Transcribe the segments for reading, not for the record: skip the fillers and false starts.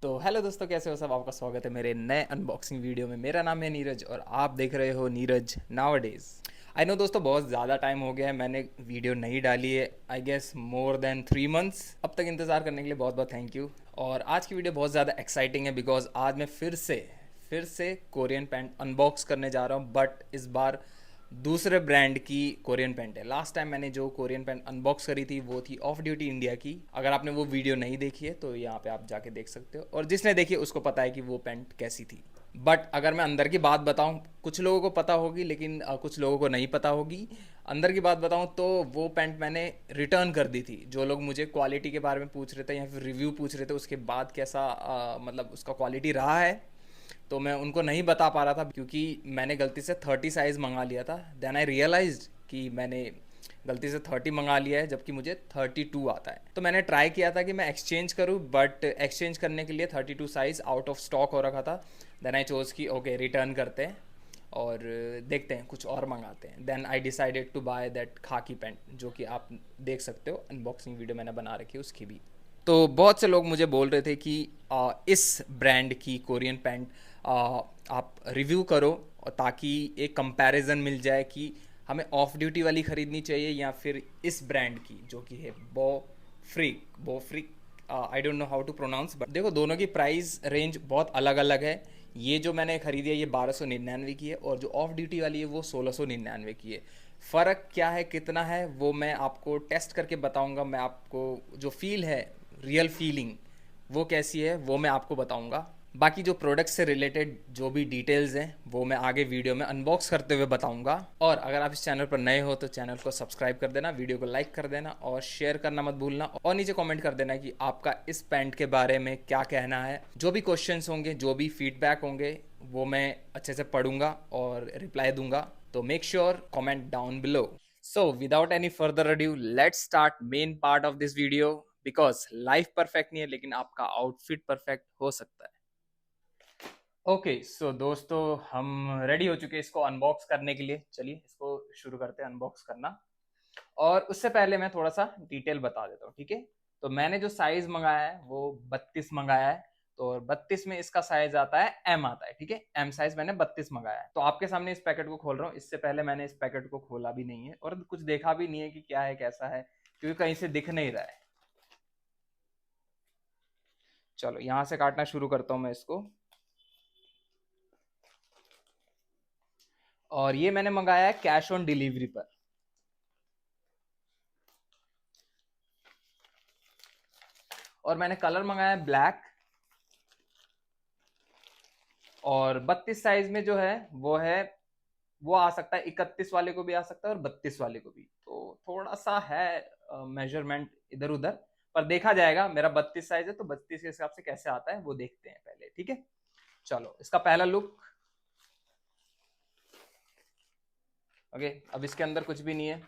तो हेलो दोस्तों, कैसे हो सब। आपका स्वागत है मेरे नए अनबॉक्सिंग वीडियो में। मेरा नाम है नीरज और आप देख रहे हो नीरज नाउअडेज। आई नो दोस्तों, बहुत ज़्यादा टाइम हो गया है, मैंने वीडियो नहीं डाली है। I guess more than 3 months. अब तक इंतज़ार करने के लिए बहुत बहुत थैंक यू। और आज की वीडियो बहुत ज़्यादा एक्साइटिंग है बिकॉज आज मैं फिर से कोरियन पैंट अनबॉक्स करने जा रहा हूँ, बट इस बार दूसरे ब्रांड की कोरियन पैंट है। लास्ट टाइम मैंने जो कोरियन पैंट अनबॉक्स करी थी वो थी ऑफ ड्यूटी इंडिया की। अगर आपने वो वीडियो नहीं देखी है तो यहाँ पे आप जाके देख सकते हो, और जिसने देखी है उसको पता है कि वो पैंट कैसी थी। बट अगर मैं अंदर की बात बताऊँ, कुछ लोगों को पता होगी लेकिन कुछ लोगों को नहीं पता होगी। अंदर की बात बताऊँ तो वो पैंट मैंने रिटर्न कर दी थी। जो लोग मुझे क्वालिटी के बारे में पूछ रहे थे या फिर रिव्यू पूछ रहे थे उसके बाद कैसा मतलब उसका क्वालिटी रहा है, तो मैं उनको नहीं बता पा रहा था क्योंकि मैंने गलती से 30 साइज़ मंगा लिया था। देन आई रियलाइज्ड कि मैंने गलती से 30 मंगा लिया है जबकि मुझे 32 आता है। तो मैंने ट्राई किया था कि मैं एक्सचेंज करूं, बट एक्सचेंज करने के लिए 32 साइज़ आउट ऑफ स्टॉक हो रखा था। देन आई चोज़ कि ओके रिटर्न करते हैं और देखते हैं कुछ और मंगाते हैं। Then I decided to buy that khaki pant, जो कि आप देख सकते हो अनबॉक्सिंग वीडियो मैंने बना रखी है उसकी भी। तो बहुत से लोग मुझे बोल रहे थे कि इस ब्रांड की कोरियन पैंट आप रिव्यू करो, और ताकि एक कंपैरिजन मिल जाए कि हमें ऑफ ड्यूटी वाली ख़रीदनी चाहिए या फिर इस ब्रांड की, जो कि है बोफ्रिक। I don't know how to pronounce, but देखो दोनों की प्राइस रेंज बहुत अलग अलग है। ये जो मैंने ख़रीदी है ये 1299 की है, और जो ऑफ ड्यूटी वाली है वो 1699 की है। फ़र्क क्या है, कितना है, वो मैं आपको टेस्ट करके बताऊंगा। मैं आपको जो फील है, रियल फीलिंग वो कैसी है वो मैं आपको बताऊंगा। बाकी जो प्रोडक्ट से रिलेटेड जो भी डिटेल्स हैं वो मैं आगे वीडियो में अनबॉक्स करते हुए बताऊंगा। और अगर आप इस चैनल पर नए हो तो चैनल को सब्सक्राइब कर देना, वीडियो को लाइक कर देना और शेयर करना मत भूलना, और नीचे कमेंट कर देना कि आपका इस पैंट के बारे में क्या कहना है। जो भी क्वेश्चंस होंगे, जो भी फीडबैक होंगे, वो मैं अच्छे से पढ़ूंगा और रिप्लाई दूंगा। तो make sure comment down below. So without any further adieu, let's start main part of this video. Because life perfect नहीं है लेकिन आपका आउटफिट परफेक्ट हो सकता है। ओके सो दोस्तों, हम रेडी हो चुके हैं इसको अनबॉक्स करने के लिए। चलिए इसको शुरू करते हैं अनबॉक्स करना। और उससे पहले मैं थोड़ा सा डिटेल बता देता हूँ, ठीक है। तो मैंने जो साइज मंगाया है वो 32 मंगाया है। तो 32 में इसका साइज आता है एम आता है, ठीक है। एम साइज मैंने 32 मंगाया है। तो आपके सामने इस पैकेट को खोल रहा हूँ। इससे पहले मैंने इस पैकेट को खोला भी नहीं है और कुछ देखा भी नहीं है कि क्या है कैसा है, क्योंकि कहीं से दिख नहीं रहा है। चलो यहाँ से काटना शुरू करता हूँ मैं इसको। और ये मैंने मंगाया है कैश ऑन डिलीवरी पर। और मैंने कलर मंगाया है ब्लैक। और 32 साइज में जो है वो आ सकता है, 31 वाले को भी आ सकता है और 32 वाले को भी। तो थोड़ा सा है मेजरमेंट इधर उधर, पर देखा जाएगा। मेरा 32 साइज है तो 32 के हिसाब से कैसे आता है वो देखते हैं पहले, ठीक है। चलो इसका पहला लुक। ओके, अब इसके अंदर कुछ भी नहीं है,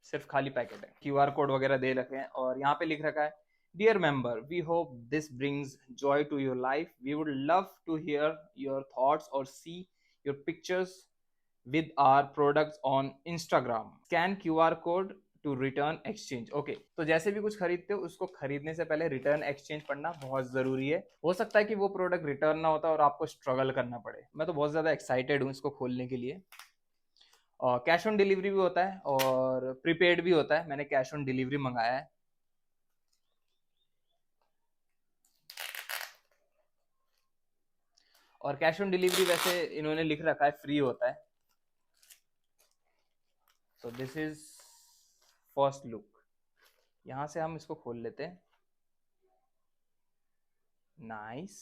सिर्फ खाली पैकेट है। क्यूआर कोड वगैरह दे रखे हैं और यहाँ पे लिख रखा है, dear member, we hope this brings joy to your life, we would love to hear your thoughts और see your pictures with our products on Instagram. Scan QR code to return exchange. Okay, तो जैसे भी कुछ खरीदते हो उसको खरीदने से पहले रिटर्न एक्सचेंज पढ़ना बहुत जरूरी है। हो सकता है कि वो प्रोडक्ट रिटर्न ना होता और आपको स्ट्रगल करना पड़े। मैं तो बहुत ज्यादा एक्साइटेड हूँ इसको खोलने के लिए। और कैश ऑन डिलीवरी भी होता है और प्रीपेड भी होता है। मैंने कैश ऑन डिलीवरी मंगाया है। और कैश ऑन डिलीवरी वैसे इन्होंने लिख रखा है फ्री होता है। So this is first look. यहां से हम इसको खोल लेते हैं। नाइस।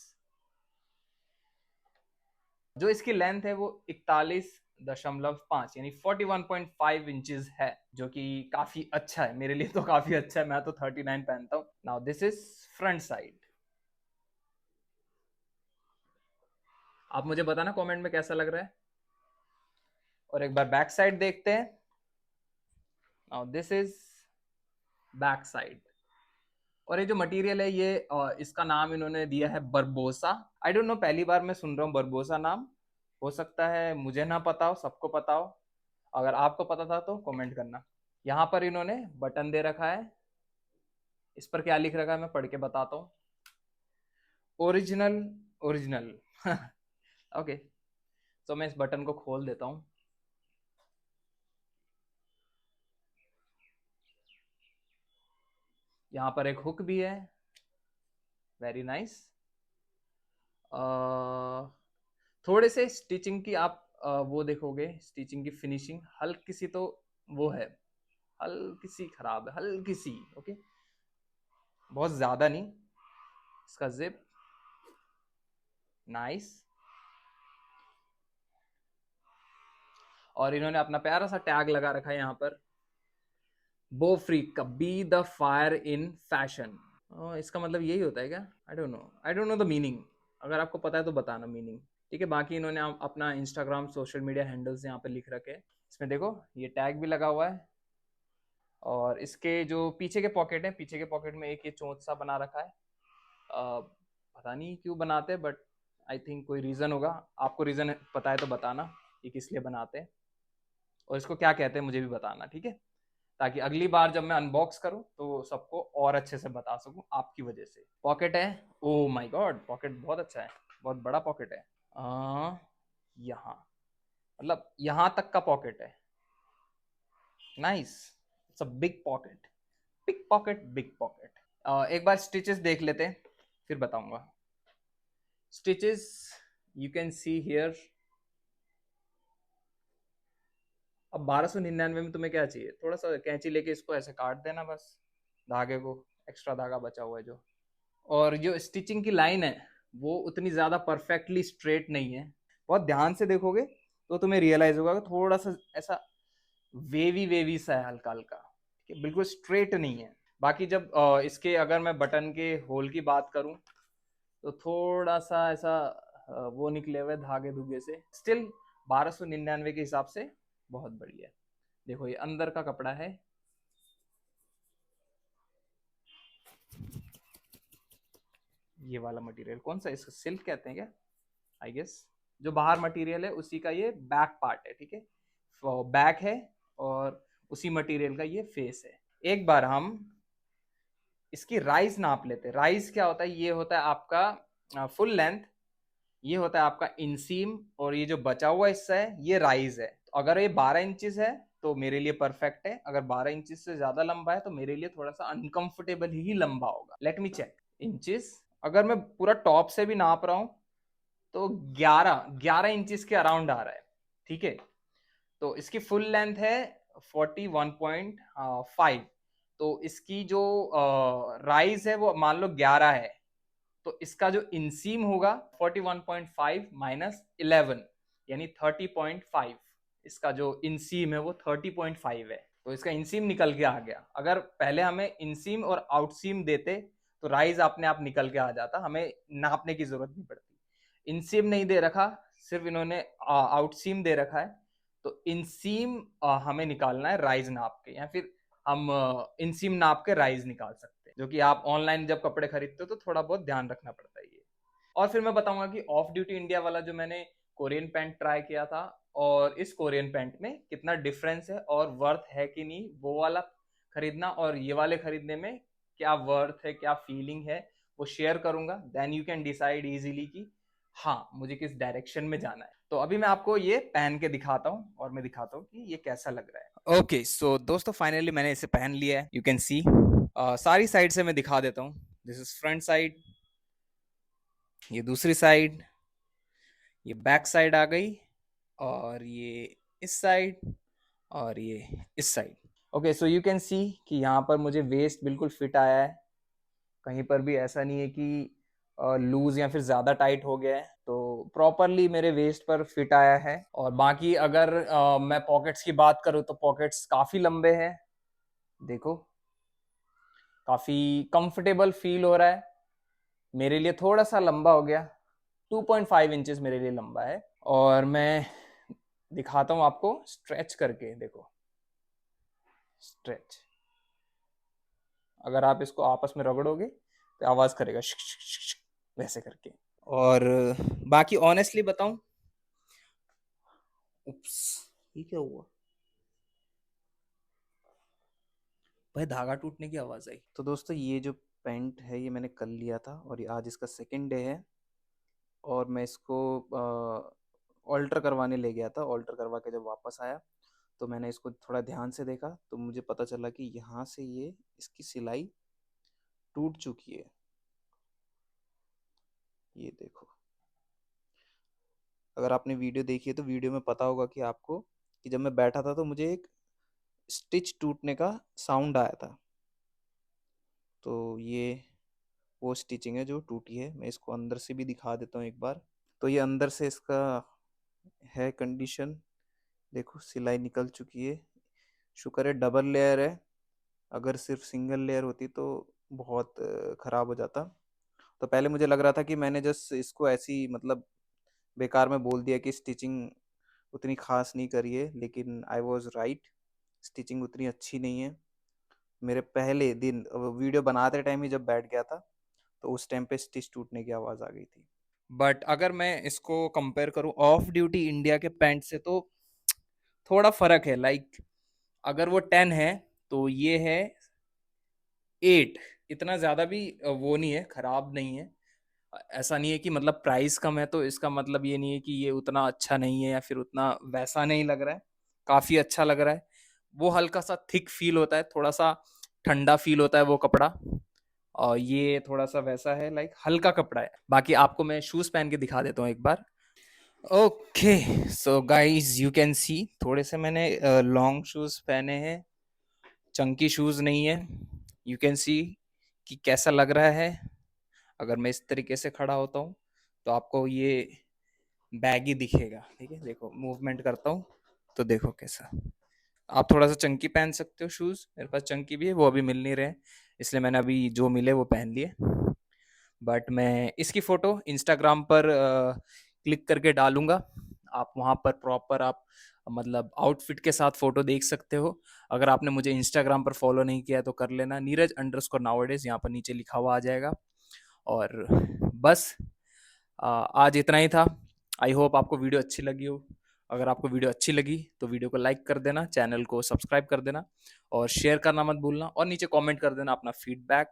जो इसकी लेंथ है वो 41.5 यानी 41.5 इंचेस है, जो कि काफी अच्छा है मेरे लिए। तो काफी अच्छा है, मैं तो 39 पहनता हूँ। Now this is front side. आप मुझे बताना कमेंट में कैसा लग रहा है। और एक बार बैक साइड देखते हैं। Now this is back side. और ये जो मटेरियल है ये इसका नाम इन्होंने दिया है बरबोसा। आई डोंट नो, पहली बार मैं सुन रहा हूँ बरबोसा नाम। हो सकता है मुझे ना पता हो, सबको पता हो। अगर आपको पता था तो कमेंट करना। यहाँ पर इन्होंने बटन दे रखा है। इस पर क्या लिख रखा है मैं पढ़ के बताता हूँ। Original, original. ओके, तो मैं इस बटन को खोल देता हूँ। यहाँ पर एक हुक भी है, वेरी नाइस। थोड़े से स्टिचिंग की आप वो देखोगे, स्टिचिंग की फिनिशिंग हल्की सी तो वो है, हल्की सी खराब है, हल्की सी। ओके, बहुत ज्यादा नहीं। इसका जिप नाइस, और इन्होंने अपना प्यारा सा टैग लगा रखा है यहाँ पर, बोफ्रिक का be the fire in fashion. इसका मतलब यही होता है क्या? आई डोंट नो द मीनिंग। अगर आपको पता है तो बताना मीनिंग। ठीक है, बाकी इन्होंने अपना इंस्टाग्राम सोशल मीडिया हैंडल्स यहाँ पे लिख रखे हैं। इसमें देखो ये टैग भी लगा हुआ है, और इसके जो पीछे के पॉकेट है, पीछे के पॉकेट में एक ये चोंच सा बना रखा है। पता नहीं क्यों बनाते, बट आई थिंक कोई रीज़न होगा। आपको रीज़न पता है तो बताना ये किस लिए बनाते हैं, और इसको क्या कहते हैं मुझे भी बताना, ठीक है? ताकि अगली बार जब मैं अनबॉक्स करूं तो सबको और अच्छे से बता सकूं आपकी वजह से। पॉकेट है, ओ माय गॉड, पॉकेट बहुत अच्छा है, बहुत बड़ा पॉकेट है। यहाँ, मतलब यहाँ तक का पॉकेट है, nice. It's a big pocket, big pocket, big pocket. एक बार स्टिचेस देख लेते हैं, फिर बताऊंगा। Stitches you can see here. अब 1299 में तुम्हें क्या चाहिए? थोड़ा सा कैंची लेके इसको ऐसे काट देना बस, धागे को, एक्स्ट्रा धागा बचा हुआ है जो। और जो स्टिचिंग की लाइन है वो उतनी ज़्यादा परफेक्टली स्ट्रेट नहीं है। बहुत ध्यान से देखोगे तो तुम्हें रियलाइज होगा कि थोड़ा सा ऐसा वेवी वेवी सा है, हल्का हल्का, ठीक है, बिल्कुल स्ट्रेट नहीं है। बाकी जब इसके अगर मैं बटन के होल की बात करूं तो थोड़ा सा ऐसा वो निकले हुए धागे धुगे से। स्टिल 1299 के हिसाब से बहुत बढ़िया है। देखो ये अंदर का कपड़ा है, ये वाला मटेरियल कौन सा, इसका सिल्क कहते हैं क्या? आई गेस जो बाहर मटेरियल है उसी का ये बैक पार्ट है, ठीक है, बैक है, और उसी मटेरियल का ये फेस है। एक बार हम इसकी राइज नाप लेते हैं। राइज क्या होता है? ये होता है आपका फुल लेंथ, ये होता है आपका इंसीम, और ये जो बचा हुआ हिस्सा है ये राइज है। तो अगर ये 12 इंचेस है तो मेरे लिए परफेक्ट है, अगर 12 इंचेस से ज्यादा लंबा है तो मेरे लिए थोड़ा सा अनकंफर्टेबल ही लंबा होगा। Let me check inches. अगर मैं पूरा टॉप से भी नाप रहा हूं तो 11 इंचेस के अराउंड आ रहा है, ठीक है। तो इसकी फुल लेंथ है 41.5। तो इसकी जो राइज है वो मान लो 11 है, तो इसका जो इंसीम होगा 41.5 माइनस 11, यानी 30.5। इसका जो इंसीम है वो 30.5 है, तो इसका इंसीम निकल के आ गया। अगर पहले हमें इंसीम और आउटसीम देते तो राइज अपने आप निकल के आ जाता, हमें नापने की जरूरत नहीं पड़ती। इंसीम नहीं दे रखा, सिर्फ इन्होंने आउटसीम दे रखा है, तो इंसीम हमें निकालना है राइज नाप के, या फिर हम इंसीम नाप के राइज निकाल सकते हैं, जो कि आप ऑनलाइन जब कपड़े खरीदते हो तो थोड़ा बहुत ध्यान रखना पड़ता है ये। और फिर मैं बताऊंगा कि ऑफ ड्यूटी इंडिया वाला जो मैंने कोरियन पैंट ट्राई किया था, और इस कोरियन पैंट में कितना डिफरेंस है, और वर्थ है कि नहीं वो वाला खरीदना और ये वाले खरीदने में, क्या वर्थ है, क्या फीलिंग है, वो शेयर करूंगा। Then you can decide easily कि हाँ मुझे किस डायरेक्शन में जाना है। तो अभी मैं आपको ये पहन के दिखाता हूँ, और मैं दिखाता हूँ कि ये कैसा लग रहा है। ओके सो दोस्तों, फाइनली मैंने इसे पहन लिया है, यू कैन सी। सारी साइड से मैं दिखा देता हूँ। दिस इज फ्रंट साइड, ये दूसरी साइड, ये बैक साइड आ गई, और ये इस साइड, और ये इस side. Okay so you can सी कि यहाँ पर मुझे वेस्ट बिल्कुल फिट आया है, कहीं पर भी ऐसा नहीं है कि लूज या फिर ज़्यादा टाइट हो गया है, तो प्रॉपरली मेरे वेस्ट पर फिट आया है। और बाकी अगर मैं पॉकेट्स की बात करूँ तो पॉकेट्स काफ़ी लंबे हैं, देखो काफ़ी कंफर्टेबल फील हो रहा है। मेरे लिए थोड़ा सा लंबा हो गया, 2.5 इंचेस मेरे लिए लंबा है। और मैं दिखाता हूँ आपको स्ट्रेच करके, देखो स्ट्रेच। अगर आप इसको आपस में रगड़ोगे तो आवाज़ करेगा शिक शिक शिक शिक, वैसे करके। और बाकी ऑनेस्टली बताऊं, उप्स, ये क्या हुआ भाई? धागा टूटने की आवाज़ आई। तो दोस्तों ये जो पैंट है ये मैंने कल लिया था और ये आज इसका सेकंड डे है और मैं इसको ऑल्टर करवाने ले गया था। ऑल्टर करवा के जब वापस आया तो मैंने इसको थोड़ा ध्यान से देखा तो मुझे पता चला कि यहाँ से ये इसकी सिलाई टूट चुकी है। ये देखो, अगर आपने वीडियो देखी है तो वीडियो में पता होगा कि आपको कि जब मैं बैठा था तो मुझे एक स्टिच टूटने का साउंड आया था। तो ये वो स्टिचिंग है जो टूटी है। मैं इसको अंदर से भी दिखा देता हूँ एक बार। तो ये अंदर से इसका है कंडीशन, देखो सिलाई निकल चुकी है। शुक्र है डबल लेयर है, अगर सिर्फ सिंगल लेयर होती तो बहुत ख़राब हो जाता। तो पहले मुझे लग रहा था कि मैंने जस्ट इसको ऐसी मतलब बेकार में बोल दिया कि स्टिचिंग उतनी खास नहीं करी है, लेकिन आई वॉज राइट, स्टिचिंग उतनी अच्छी नहीं है। मेरे पहले दिन वीडियो बनाते टाइम ही जब बैठ गया था तो उस टाइम पे स्टिच टूटने की आवाज़ आ गई थी। बट अगर मैं इसको कंपेयर करूं ऑफ ड्यूटी इंडिया के पैंट से तो थोड़ा फर्क है। लाइक अगर वो 10 है तो ये है 8। इतना ज़्यादा भी वो नहीं है, खराब नहीं है। ऐसा नहीं है कि मतलब प्राइस कम है तो इसका मतलब ये नहीं है कि ये उतना अच्छा नहीं है या फिर उतना वैसा नहीं लग रहा है। काफ़ी अच्छा लग रहा है। वो हल्का सा थिक फील होता है, थोड़ा सा ठंडा फील होता है वो कपड़ा। और ये थोड़ा सा वैसा है, लाइक हल्का कपड़ा है। बाकी आपको मैं शूज़ पहन के दिखा देता हूँ एक बार। Okay, so guys you can see थोड़े से मैंने लॉन्ग शूज़ पहने हैं, चंकी शूज़ नहीं है। यू कैन सी कि कैसा लग रहा है। अगर मैं इस तरीके से खड़ा होता हूँ तो आपको ये बैगी दिखेगा। ठीक है, देखो मूवमेंट करता हूँ तो देखो कैसा। आप थोड़ा सा चंकी पहन सकते हो शूज़, मेरे पास चंकी भी है, वो अभी मिल नहीं रहे, इसलिए मैंने अभी जो मिले वो पहन लिए। बट मैं इसकी फ़ोटो इंस्टाग्राम पर क्लिक करके डालूंगा। आप वहाँ पर प्रॉपर आप मतलब आउटफिट के साथ फ़ोटो देख सकते हो। अगर आपने मुझे इंस्टाग्राम पर फॉलो नहीं किया तो कर लेना, नीरज अंडरस्कोर नाउअडेज यहाँ पर नीचे लिखा हुआ आ जाएगा। और बस आज इतना ही था। आई होप आपको वीडियो अच्छी लगी हो। अगर आपको वीडियो अच्छी लगी तो वीडियो को लाइक कर देना, चैनल को सब्सक्राइब कर देना और शेयर करना मत भूलना। और नीचे कमेंट कर देना अपना फीडबैक,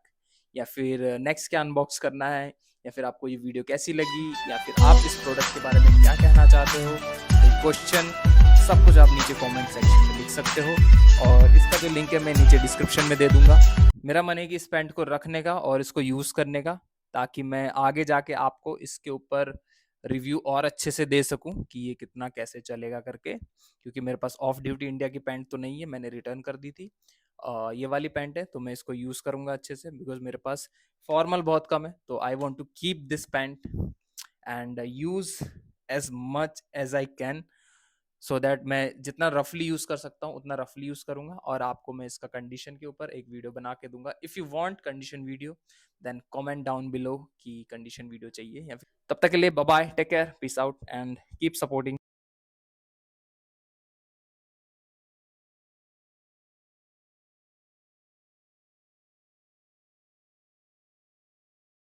या फिर नेक्स्ट क्या अनबॉक्स करना है, या फिर आपको ये वीडियो कैसी लगी, या फिर आप इस प्रोडक्ट के बारे में क्या कहना चाहते हो, कोई क्वेश्चन, सब कुछ आप नीचे कमेंट सेक्शन में लिख सकते हो। और इसका जो लिंक है मैं नीचे डिस्क्रिप्शन में दे दूंगा। मेरा मन है कि इस पैंट को रखने का और इसको यूज़ करने का, ताकि मैं आगे जाके आपको इसके ऊपर रिव्यू और अच्छे से दे सकूं कि ये कितना कैसे चलेगा करके। क्योंकि मेरे पास ऑफ ड्यूटी इंडिया की पैंट तो नहीं है, मैंने रिटर्न कर दी थी। ये वाली पैंट है तो मैं इसको यूज़ करूंगा अच्छे से, बिकॉज मेरे पास फॉर्मल बहुत कम है। तो I want to keep this pant and use as much as I can, so that मैं जितना रफली यूज़ कर सकता हूँ उतना रफली यूज़ करूंगा। और आपको मैं इसका कंडीशन के ऊपर एक वीडियो बना के दूंगा। If you want condition video then comment down below कि कंडीशन वीडियो चाहिए या फिर। तब तक के लिए bye bye, take care, peace out and keep supporting.